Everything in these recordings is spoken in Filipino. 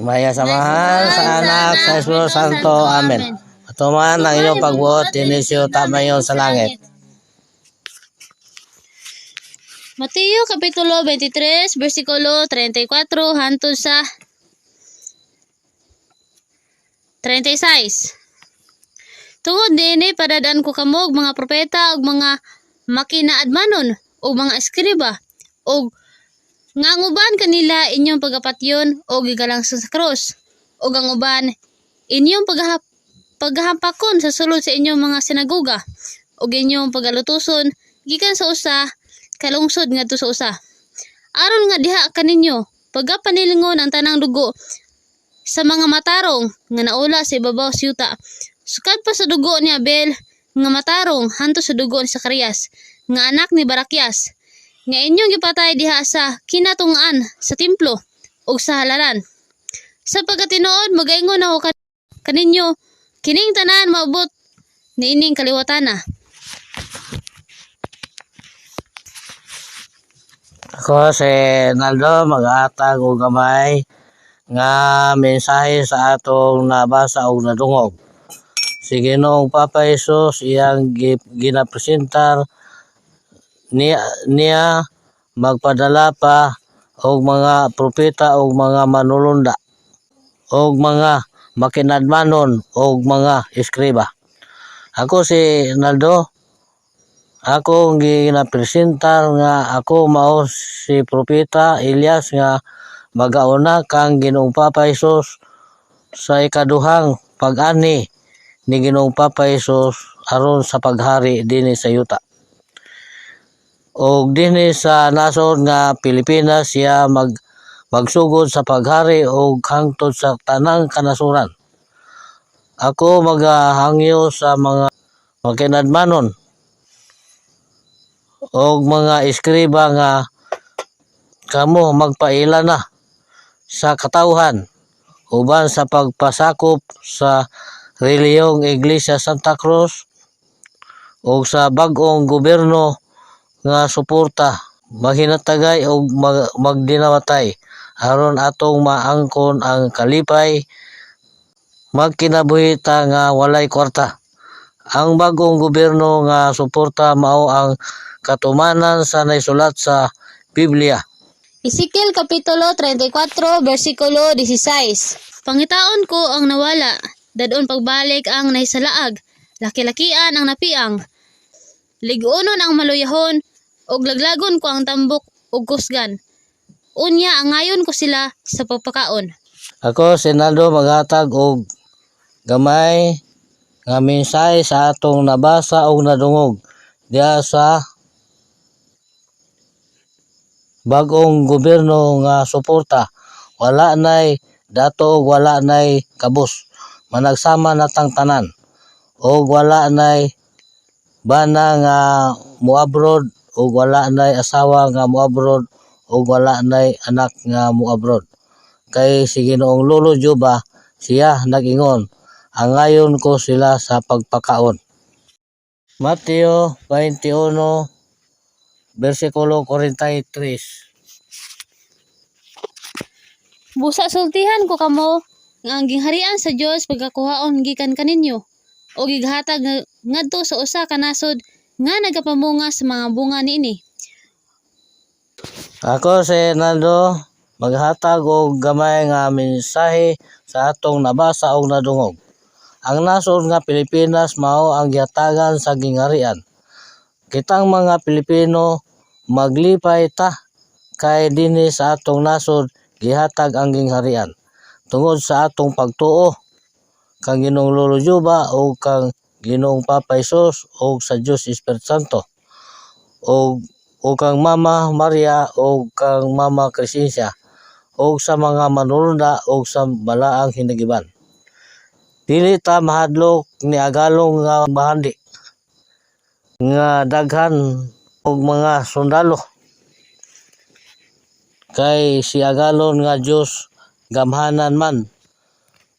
Maya samahan sa anak sa Espiritu Santo. Amen. Patuman ang inyong pagbuot, inisyo tamayon sa langit. Mateo Kapitulo 23, versikulo 34 hangtod sa 36. Tungod dinhi padadaan ko kamog mga propeta ug mga makinaadmanon ug mga eskriba ug nga ang uban kanila inyong pagapatyon o gigalangson sa krus o ang uban inyong paghahampakon sa sulod sa inyong mga sinagoga o inyong pagalutuson gikan sa usa kalungsod ngadto sa usa aron nga diha kaninyo pagapanilingon ang tanang dugo sa mga matarong nga naula sa ibabaw sa yuta sukad pa sa dugo ni Abel nga matarong hanto sa dugo ni Zacarias nga anak ni Barakias nga inyong gipatay diha sa kinatung-an sa templo ug sa halalan. Sa pagkatinuod magaingon ako kaninyo kining tanan maabot niining kaliwatana. Ako si Naldo mag-aatag og gamay nga mensahe sa atong nabasa og nadungog. Si Ginoong Papa Jesus iyang ginapresentar niya magpadala pa og mga propeta og mga manulunda og mga makinadmanon og mga eskriba. Ako si Naldo, ako ginapresentar nga ako mao si propeta Elias nga magauna kang Ginoong Papa Jesus sa ikaduhang pag-ani ni Ginoong Papa Jesus aron sa paghari dinhi sa yuta. Og dinhi sa nasod nga Pilipinas siya magsugod sa paghari og hangtod sa tanang kanasuran. Ako magahangyo sa mga makinadmanon og mga eskriba nga kamo magpaila na sa katawhan uban sa pagpasakop sa relihiyong Iglesia Santa Cruz og sa bag-ong gobyerno nga suporta maghinatagay og magdinawatay aron atong maangkon ang kalipay magkinabuhita nga walay kwarta. Ang bag-ong gobyerno nga suporta mao ang katumanan sa naisulat sa Biblia. Ezekiel Kapitulo 34, versikulo 16. Pangitaon ko ang nawala, dadon pagbalik ang nahisalaag, laki-lakian ang napiang, ligunon ang maluyahon, og laglagon ko ang tambok og kusgan. Unya angayon ko sila sa pagpakaon. Ako si Naldo maghatag og gamay nga mensahe sa atong nabasa og nadungog diha sa bag-ong gobyerno nga suporta. Wala nay dato og wala nay kabus. Managsama natang tanan. Og wala nay bana nga moabroad ug wala nay asawa nga moabroad ug wala nay anak nga moabroad. Kay si Ginoong Lolo Juba siya nag-ingon, angayon ko sila sa pagpakaon. Mateo 21 versikulo 43. Busa sultihan ko kamo nga ang gingharian sa Dios pagkakuhaon gikan kaninyo o gighatag ngadto sa usa ka nasod nga nagapamunga sa mga bunga niini. Ako si Nando maghatag og gamay nga mensahe sa atong nabasa og nadungog. Ang nasod nga Pilipinas mao ang gihatagan sa gingharian. Kitang mga Pilipino maglipay ta kay dinhi sa atong nasod gihatag ang gingharian tungod sa atong pagtuo kang Ginoong Lolo Juba o kang Ginoong Papa Jesus o sa Dios Espiritu Santo o kang Mama Maria o kang Mama Crescencia o sa mga manulunda o sa balaang hinagiban. Dili ta mahadlok ni agalong nga bahandi nga daghan og mga sundalo kay si agalon nga Dios gamhanan man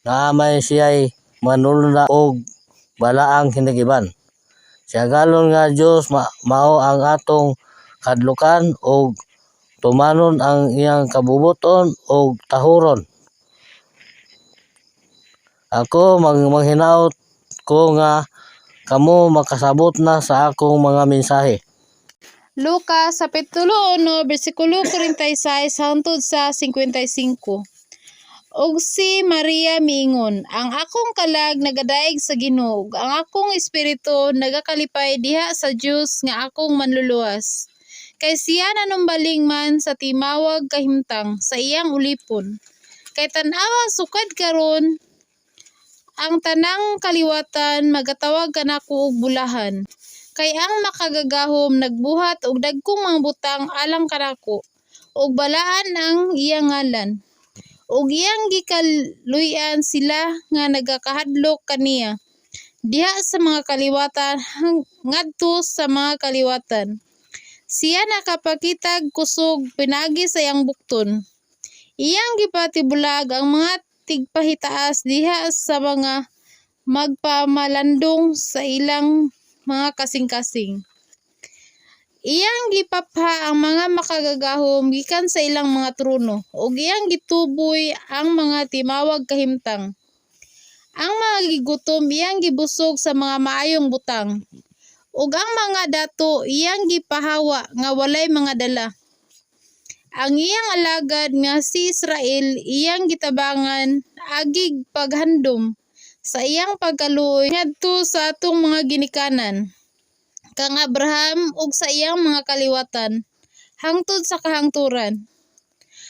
naamay siya'y manulunda og balaang hinagiban. Si agalon nga Dios mao ang atong kadlukan og tumanon ang iyang kabubuton og tahuron. Ako manghinaot ko nga kamo makasabot na sa akong mga mensahe. Lucas kapitulo 1 bersikulo 46 hangtod sa 55. Og si Maria miingon, ang akong kalag nagadaig sa Ginoo, ang akong espiritu nagakalipay diha sa Dios nga akong manluluwas. Kay siya nanumbaling man sa timawag kahimtang sa iyang ulipon. Kay tan-awa sukad karon ang tanang kaliwatan magatawag kanako og bulahan. Kay ang makagagahom nagbuhat og dagkong mga butang alang kanako ug balaan ang iyang ngalan. Ug iyang gikaluy-an sila nga nagakahadlok kaniya diha sa mga kaliwatan ngadto sa mga kaliwatan. Siya nakapakitag kusog pinagi sa iyang bukton. Iyang gipatibulag ang mga tigpahitaas diha sa mga magpamalandong sa ilang mga kasing-kasing. Iyang gipapha ang mga makagagahom gikan sa ilang mga trono ug iyang gituboy ang mga timawag kahimtang. Ang mga gigutom iyang gibusog sa mga maayong butang ug ang mga dato iyang gipahawa nga walay mga dala. Ang iyang alagad nga si Israel iyang gitabangan agig paghandom sa iyang pagkaluoy ngadto sa atong mga ginikanan kang Abraham ug sa iyang mga kaliwatan hangtod sa kahangturan.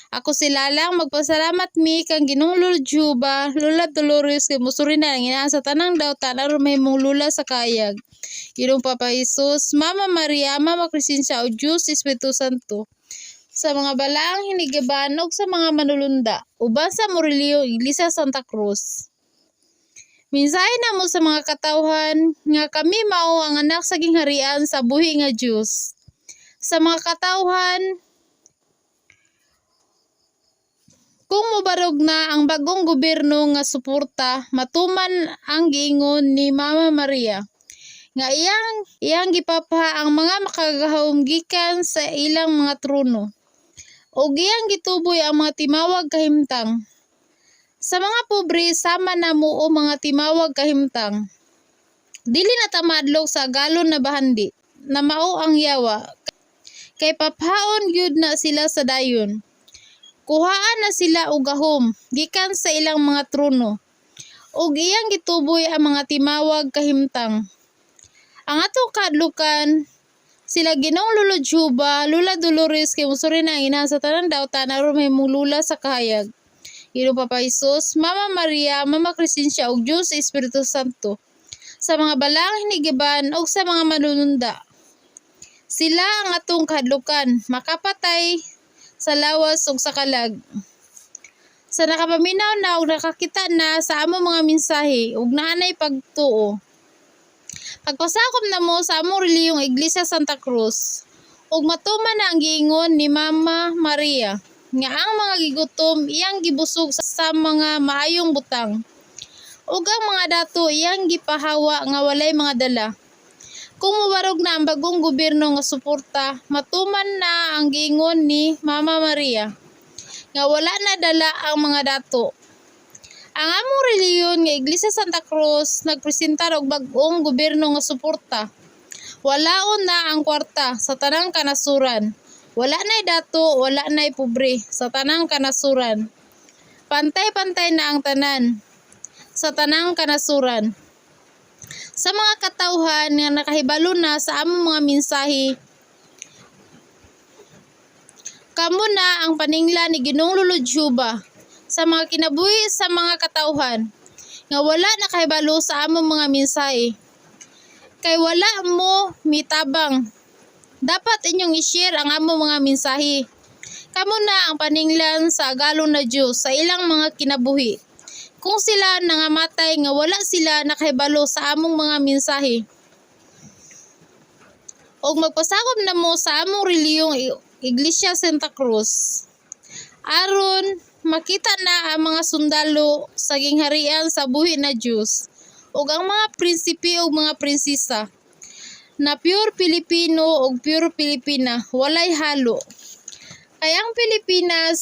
Ako sila lang magpasalamat mi kang Ginoong Lolo Juba, Lola Dolores kay musuri na ang ina sa tanang dawtan aron mahimong lula sa kayag. Ginoong Papa Jesus, Mama Maria, Mama Crescencia o Diyos Espiritu Santo. Sa mga balaang hinigiban ug sa mga manulunda, uban sa Murillo, Iglesia Santa Cruz. Mensahe namo sa mga katawhan nga kami mao ang anak sa gingharian sa buhi nga Dios. Sa mga katawhan, kung mobarog na ang bagong gobyerno nga suporta, matuman ang giingon ni Mama Maria nga iyang gipapha ang mga makagahom gikan sa ilang mga trono. Og iyang gituboy ang mga timawag kahimtang. Sa mga pobre sama na mo o mga timawag kahimtang. Dili na ta madlok sa galon na bahandi na mao ang yawa. Kay paphaon gyud na sila sa dayon. Kuhaan na sila og gahom gikan sa ilang mga trono. Og iyang gituboy ang mga timawag kahimtang. Ang atong kadlukan sila Ginoong Lolo Juba, Lola Dolores kay musuri na ina sa tanang dawtan aron mahimong lula sa kahayag. Ginoong Papa Jesus, Mama Maria, Mama Crescencia ug Diyos Espiritu Santo. Sa mga balaang hinigiban ug sa mga manununda. Sila ang atong kahadlukan, makapatay sa lawas ug sa kalag. Sa nakapaminaw na ug nakakita na sa among mga mensahe ug naanay pagtuo. Pagpasakop na mo sa among reliyong Iglesia Santa Cruz, ug matuman na ang giingon ni Mama Maria nga ang mga gigutom iyang gibusog sa mga maayong butang, ug ang mga dato iyang gipahawa nga walay mga dala. Kung mabarog na ang bagong gobyerno nga suporta, matuman na ang giingon ni Mama Maria nga wala na dala ang mga dato. Ang among reliyon nga Iglesia Santa Cruz nagpresentar og bag-ong gobyerno nga suporta. Walaon na ang kwarta sa tanang kanasuran. Wala na'y dato, wala na'y pobre sa tanang kanasuran. Pantay-pantay na ang tanan sa tanang kanasuran. Sa mga katawhan nga nakahibalo na sa among mga mensahe, kamo na ang paningla ni Ginoong Lolo Juba sa mga kinabuhi sa mga katawhan nga wala nakahibalo sa among mga mensahe. Kay wala mo mitabang. Dapat inyong i-share ang among mga mensahe. Kamo na ang paninglan sa agalon na Diyos sa ilang mga kinabuhi. Kung sila nangamatay nga wala sila nakahibalo sa among mga mensahe. Og magpasakop na mo sa among reliyong Iglesia Santa Cruz. Aron makita na ang mga sundalo sa gingharian sa buhi na Diyos ug ang mga prinsipe ug mga prinsesa na pure Pilipino ug pure Pilipina, walay halo. Kay ang Pilipinas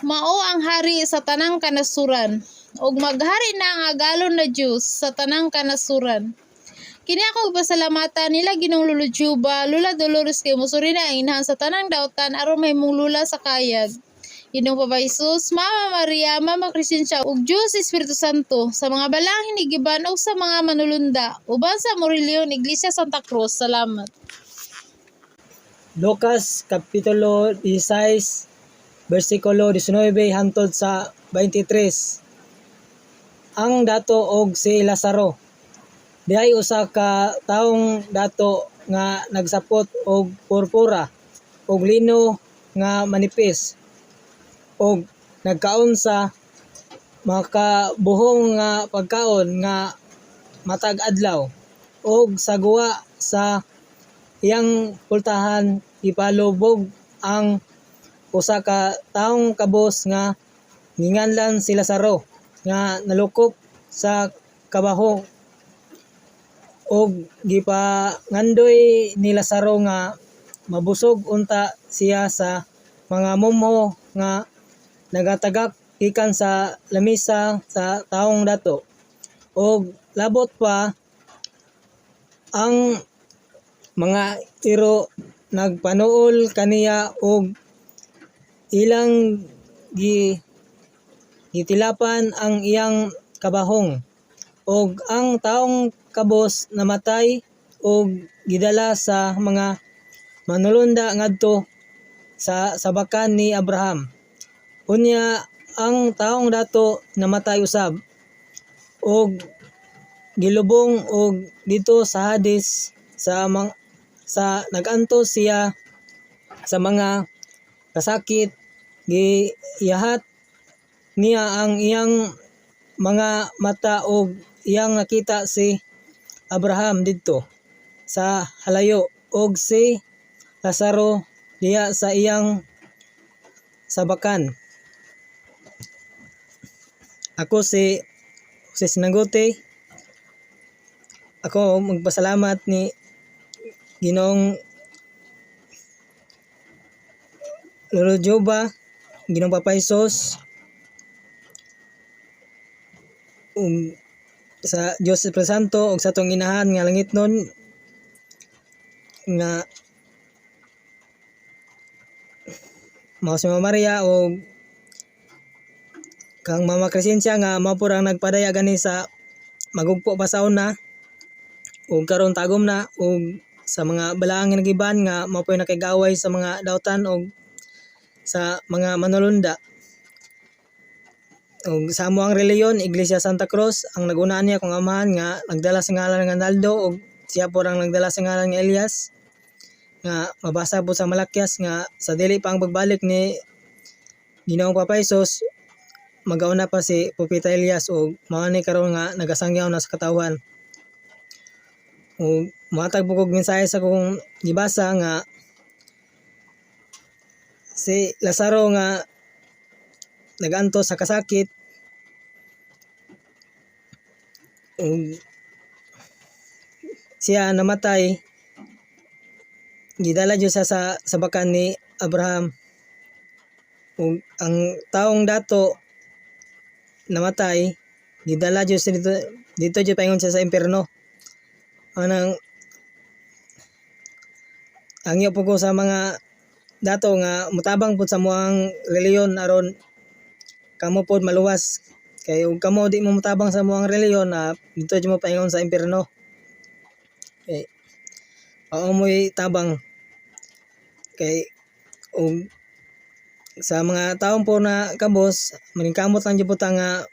mao ang hari sa tanang kanasuran ug maghari na ang agalon na Diyos sa tanang kanasuran. Kini ako pasalamatan nila Ginoong Lolo Juba, Lula Dolores kay mosuri na ang inahan sa tanang dautan aron mahimong lula sa kayag. Ginoong Papa Jesus, Mama Maria, Mama Crescencia ug Diyos Espiritu Santo sa mga balangin igiban ug sa mga manulunda uban sa Morilion Iglesia Santa Cruz. Salamat. Lucas Kapitulo 16 versikulo 19 hangtod sa 23. Ang dato og si Lazaro. Diay usa ka taong dato nga nagsapot og purpura og lino nga manipis og nagkaon sa makabuhong nga pagkaon nga matag adlaw og sagwa sa iyang pultahan ipalubog ang usa ka taong kabos nga nginganlan si Lazaro nga nalukop sa kabaho og gipangandoy ni Lazaro nga mabusog unta siya sa mga mumho nga nagatagak gikan sa lamisa sa taong dato. Og labot pa ang mga iro nagpanuol kaniya og ilang gitilapan ang iyang kabahong. Og ang taong kabos namatay og gidala sa mga manulunda ngadto sa sabakan ni Abraham. Unya ang taong dato namatay usab og gilubong og dito sa Hades sa nagantos siya sa mga kasakit, giyahat niya ang iyang mga mata og iyang nakita si Abraham didto sa halayo og si Lazaro diya sa iyang sabakan. Ako si Sinagote. Ako magpasalamat ni Ginoong Lolo Juba, Ginoong Papa Jesus, sa Diyos Espiritu Santo ug sa atong inahan nga langit nun nga mao si Mama Maria o kang Mama Crescencia nga mao pud ang nagpadaya gani sa magugpo pa sa una ug karon tagom na ug sa mga balaangin nagiban nga mao pud nakigaway sa mga dautan ug sa mga manulunda. Og sa amo ang reliyon Iglesia Santa Cruz ang nagunaan niya kung amahan nga nagdala sa ngalan nga Naldo og siya po ang nagdala sa ngalan nga Elias nga mabasa po sa Malakyas nga sa dili pa ang pagbalik ni Ginoong Papa Jesus magauna pa si Propeta Elias ug mao ni karon nga nagasangyaw na sa katawhan. Ug matag po kog mensahe sa kong gibasa nga si Lazaro nga naganto sa kasakit ug siya namatay, gidala Diyos sa sabakan ni Abraham. Ug ang taong dato namatay, gidala Diyos dito Diyos paingon siya sa impierno. Anang angyo po ko sa mga dato nga mutabang po sa muang reliyon aron kamo pod maluwas. Kay ug kamo di mo mutabang sa muang reliyon dito Diyos mo paingon sa impierno. Kay mo'y tabang kay ug sa mga taong po na kabos maningkamot lang jud po ta nga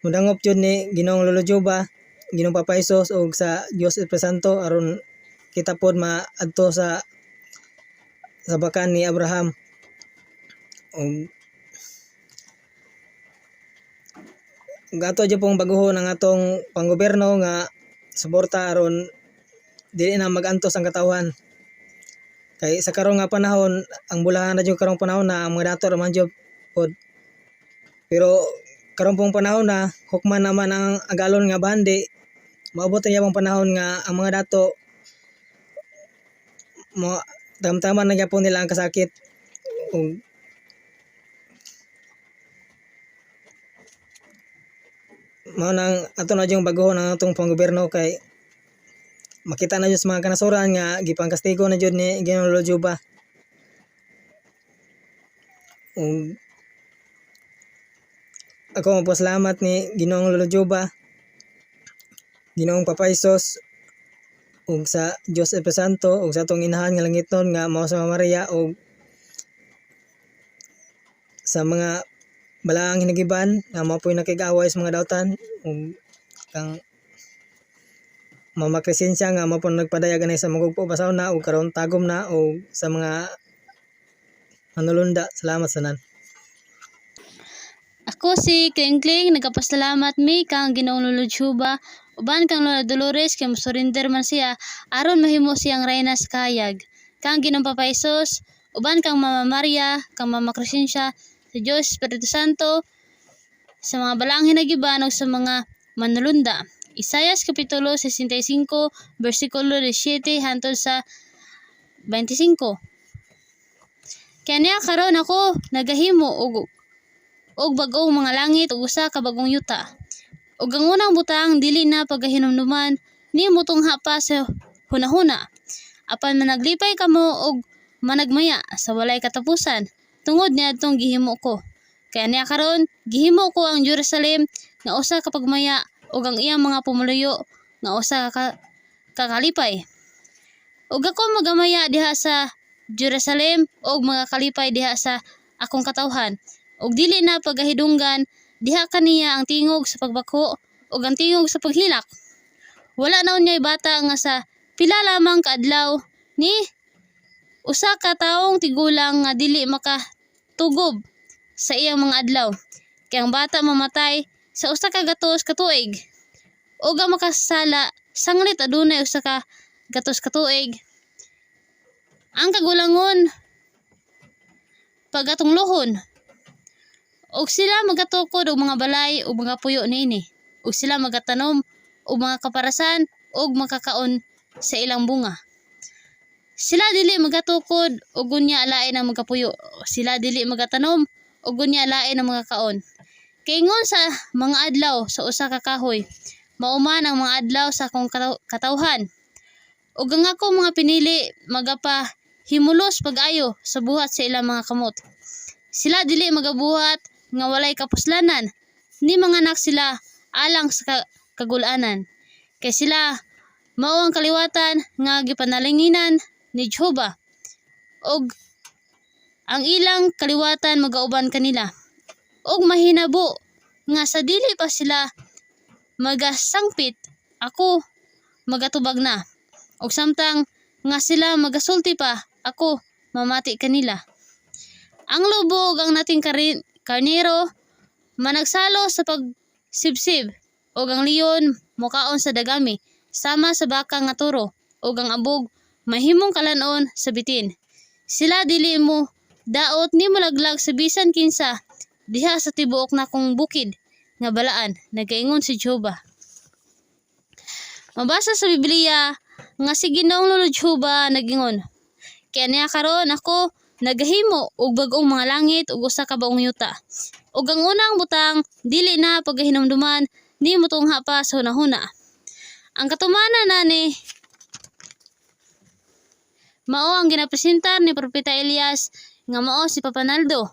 mudangop jud ni Ginoong Lolo Juba, Ginoong Papa Hesus ug sa Dios Espiritu Santo aron kita pod maadto sa sabakan ni Abraham. Ug gato jud pong baguhon ang atong panggobyerno nga suporta aron dili na magantos ang katawhan. Kay sa karong nga panahon, ang bulahan na jud karong panahon na ang mga dato raman jud pod. Pero karong pong panahon na hukman naman ang agalon nga bandi, maabot na yapong panahon nga ang mga dato mo tamtaman na gyapon nila ang kasakit. Ug mao nang ato na yung baguhon ang atong panggobyerno kay makita na jud sa mga kanasuran nga gipangkastigo na jud ni Ginoong Lolo Juba. Ako magpasalamat ni Ginoong Lolo Juba, Ginoong Papa Hesus, ug sa Dios Espiritu Santo ug sa atong inahan nga langiton nga mao sa Mama Maria ug sa mga balaang hinagiban nga mao po'y nakig-away sa mga dautan ug kang Mama Crescencia nga mao po nagpadayag anay sa magugpo basaw na ug karon tagom na ug sa mga manulunda. Salamat sanan. Ako si Kling, nagapasalamat mi kang Ginoong Lolo Juba, uban kang Lola Dolores kay surrender man siya aron mahimo siyang reyna sa kahayag. Kang Ginoong Papa Hesus, uban kang Mama Maria, kang Mama Crescencia, sa Dios Espiritu Santo, sa mga balaang hinagiban ug sa mga manulunda. Isayas Kapitulo 65, versikulo 17 hangtod sa 25. Kaya niya karon ako nagahimo og bagong mga langit ug usa ka bagong yuta. Ug ang unang butang dili na pagahinumduman ni mutungha pa sa hunahuna. Apan managlipay kamo og managmaya sa walay katapusan tungod niadtong gihimo ko. Kaya niya karon gihimo ko ang Jerusalem nga usa ka pagmaya ug ang iyang mga pumuluyo nga usa ka kalipay. Ug ako magamaya diha sa Jerusalem ug mga kalipay diha sa akong katawhan. Ug dili na pagahidunggan diha kaniya ang tingog sa pagbako ug ang tingog sa paghilak. Wala na unyay bata nga sa pila lamang ka adlaw ni usa ka taong tigulang nga dili makatugob sa iyang mga adlaw. Kay ang bata mamatay sa usa ka gatos ka tuig. Ug ang makasala sanglit adunay usa ka gatos ka tuig. Ang kagulangon pagatunglohon. Ug sila magatukod og mga balay ug mga puyo niini. Ug sila magatanom og mga kaparasan ug makakaon sa ilang bunga. Sila dili magatukod og gunya alain ang mga puyo. Sila dili magatanom og gunya alain ang mga kaon. Kaingon sa mga adlaw sa usa ka kahoy, mauman ang mga adlaw sa akong katawhan. Ug ang ako mga pinili magapahimulos pag-ayo sa buhat sa ilang mga kamot. Sila dili magabuhat nga walay kapuslanan, ni manganak sila alang sa kagulanan. Kay sila mao ang kaliwatan nga gipanalinginan ni Jehova. Og ang ilang kaliwatan magauban kanila. Og mahinabo nga sa dili pa sila magasangpit, ako magatubag na. Og samtang nga sila magasulti pa, ako mamati kanila. Ang lubog ang nating karnero managsalo sa pagsibsib ug ang leon mokaon sa dagami sama sa baka nga turo ug ang abog mahimong kalanon sa bitin. Sila dili mo daot ni malaglag sa bisan kinsa diha sa tibuok na kong bukid nga balaan, nagaingon si Jehovah. Mabasa sa Biblia nga si Ginoong Lolo Jehovah nagingon, kaya niya karon ako nagahimo og bag-ong mga langit ug usa ka baong yuta. Ug ang unang butang dili na pagahinumduman ni motungha pa sa hunahuna. Ang katumanan nani mao ang ginapresentar ni Propeta Elias nga mao si Papa Naldo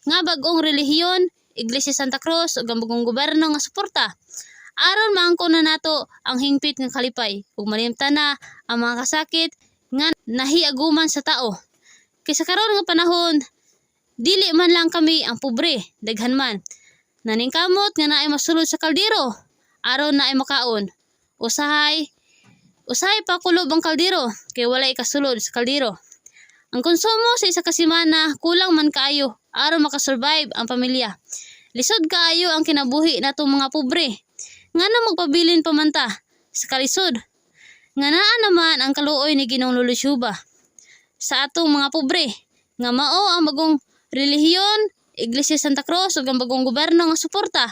nga bag-ong relihiyon, Iglesia Santa Cruz ug ang bagong gobyerno nga suporta aron maangkon na nato ang hingpit nga kalipay ug malimtan na ang mga kasakit nga nahiaguman sa tao. Kay sa karon nga panahon dili man lang kami ang pobre, daghan man naningkamot nga naay masulod sa kaldero aron naay makaon. Usahay pa kulob ang kaldero kay walay kasulod sa kaldero. Ang konsumo sa isa ka semana kulang man kaayo aron makasurvive ang pamilya. Lisod kaayo ang kinabuhi natong mga pobre. Ngano magpabilin pa man ta sa kalisod? Nga naa naman ang kaluoy ni Ginoong Lolo Jehovah sa atong mga pobre nga mao ang bagong relihiyon, Iglesia Santa Cruz ug ang bagong gobyerno nga suporta.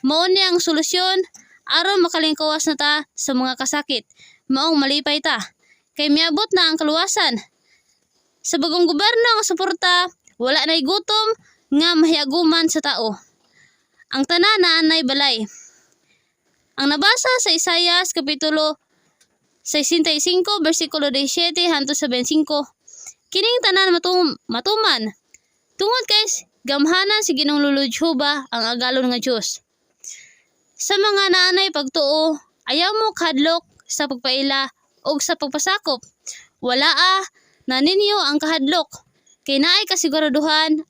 Mao ni ang solusyon aron makalingkawas na ta sa mga kasakit. Maong malipay ta kay miabot na ang kaluwasan. Sa bagong gobyerno nga suporta, wala nay gutom nga mahiaguman sa tao. Ang tanan naanay balay. Ang nabasa sa Isaias kapitulo 65 bersikulo 17 hangtod sa 25. Kining tanan matuman. Tungod kay gamhanan si Ginoong Lolo Jehovah ang agalon nga Dios. Sa mga naanay pagtuo, ayaw mo kahadlok sa pagpaila o sa pagpasakop. Wala na ninyo ang kahadlok. Kay naay kasiguraduhan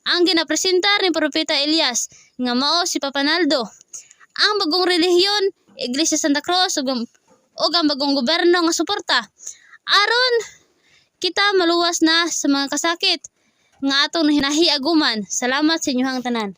ang ginapresentar ni Propeta Elias nga mao si Papa Naldo. Ang bagong relihiyon, Iglesia Santa Cruz ug ang bagong gobyerno nga suporta aron kita maluwas na sa mga kasakit nga atong nahiaguman. Salamat sa inyong tanan.